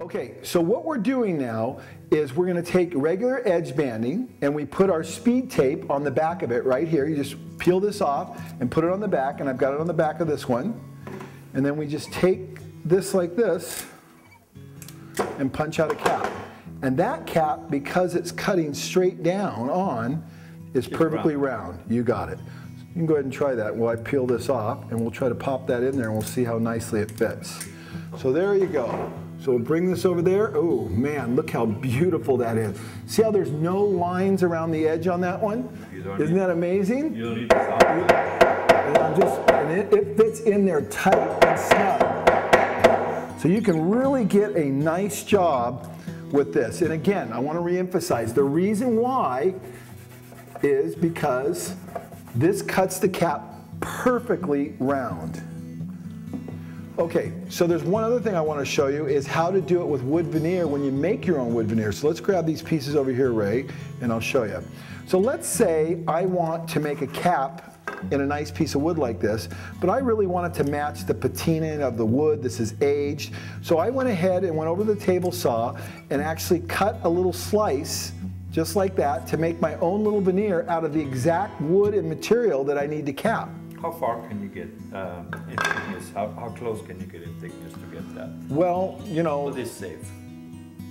Okay, so what we're doing now is we're going to take regular edge banding and we put our speed tape on the back of it right here. You just peel this off and put it on the back, and I've got it on the back of this one. And then we just take this like this and punch out a cap. And that cap, because it's cutting straight down on, is perfectly round. You got it. You can go ahead and try that while I peel this off, and we'll try to pop that in there and we'll see how nicely it fits. So there you go. So we'll bring this over there. Oh man, look how beautiful that is. See how there's no lines around the edge on that one? Isn't that amazing? You don't need to and it fits in there tight and snug. So you can really get a nice job with this. And again, I want to reemphasize, the reason why is because this cuts the cap perfectly round. Okay, so there's one other thing I want to show you is how to do it with wood veneer when you make your own wood veneer. So let's grab these pieces over here, Ray, and I'll show you. So let's say I want to make a cap in a nice piece of wood like this, but I really want it to match the patina of the wood. This is aged. So I went ahead and went over to the table saw and actually cut a little slice just like that to make my own little veneer out of the exact wood and material that I need to cap. How far can you get in thickness? How close can you get in thickness to get that? Well, you know, what is safe?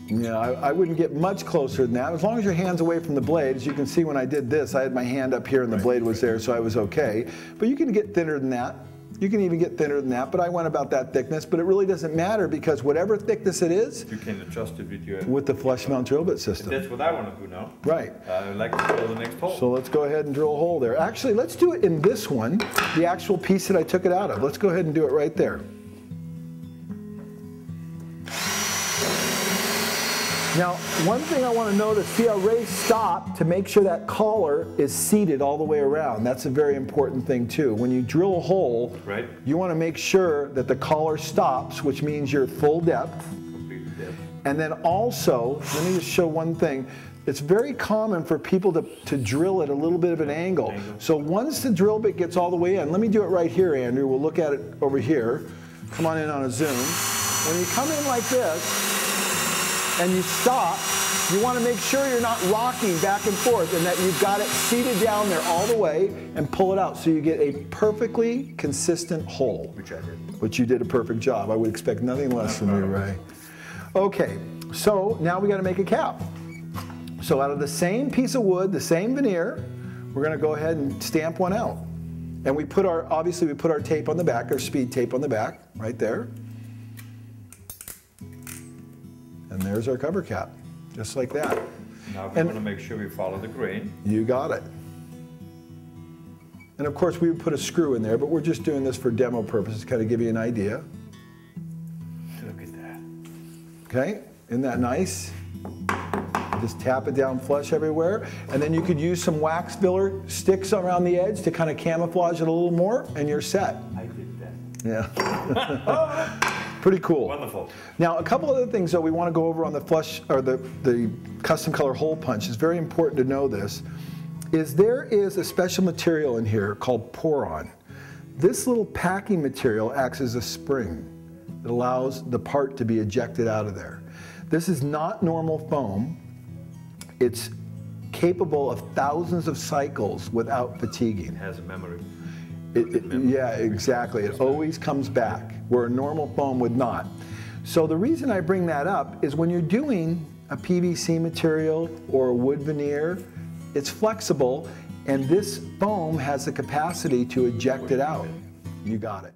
Yeah, I wouldn't get much closer than that. As long as your hand's away from the blade. As you can see when I did this, I had my hand up here and the blade was there, so I was okay. But you can get thinner than that. You can even get thinner than that, but I went about that thickness. But it really doesn't matter because whatever thickness it is, you can adjust it with the flush mount drill bit system. That's what I want to do now. Right. I'd like to drill the next hole. So let's go ahead and drill a hole there. Actually, let's do it in this one, the actual piece that I took it out of. Let's go ahead and do it right there. Now, one thing I want to notice, see how Ray stopped to make sure that collar is seated all the way around. That's a very important thing too. When you drill a hole, right, you want to make sure that the collar stops, which means you're full depth. Complete depth. And then also, let me just show one thing. It's very common for people to drill at a little bit of an angle. So once the drill bit gets all the way in, let me do it right here, Andrew. We'll look at it over here. Come on in on a zoom. When you come in like this, and you stop, you want to make sure you're not rocking back and forth and that you've got it seated down there all the way and pull it out so you get a perfectly consistent hole. Which I did. Which you did a perfect job. I would expect nothing less from you, Ray. Okay, so now we got to make a cap. So out of the same piece of wood, the same veneer, we're going to go ahead and stamp one out. And we put our, obviously we put our tape on the back, our speed tape on the back, right there. And there's our cover cap, just like that. Now we want to make sure we follow the grain. You got it. And of course we would put a screw in there, but we're just doing this for demo purposes, kind of give you an idea. Look at that. Okay, isn't that nice? Just tap it down flush everywhere. And then you could use some wax filler sticks around the edge to kind of camouflage it a little more, and you're set. I did that. Yeah. Pretty cool. Wonderful. Now, a couple other things though we want to go over on the flush or the custom color hole punch. It's very important to know this. There is a special material in here called Poron. This little packing material acts as a spring. It allows the part to be ejected out of there. This is not normal foam. It's capable of thousands of cycles without fatiguing. It has a memory. Yeah, exactly. It always comes back, where a normal foam would not. So the reason I bring that up is when you're doing a PVC material or a wood veneer, it's flexible, and this foam has the capacity to eject it out. You got it.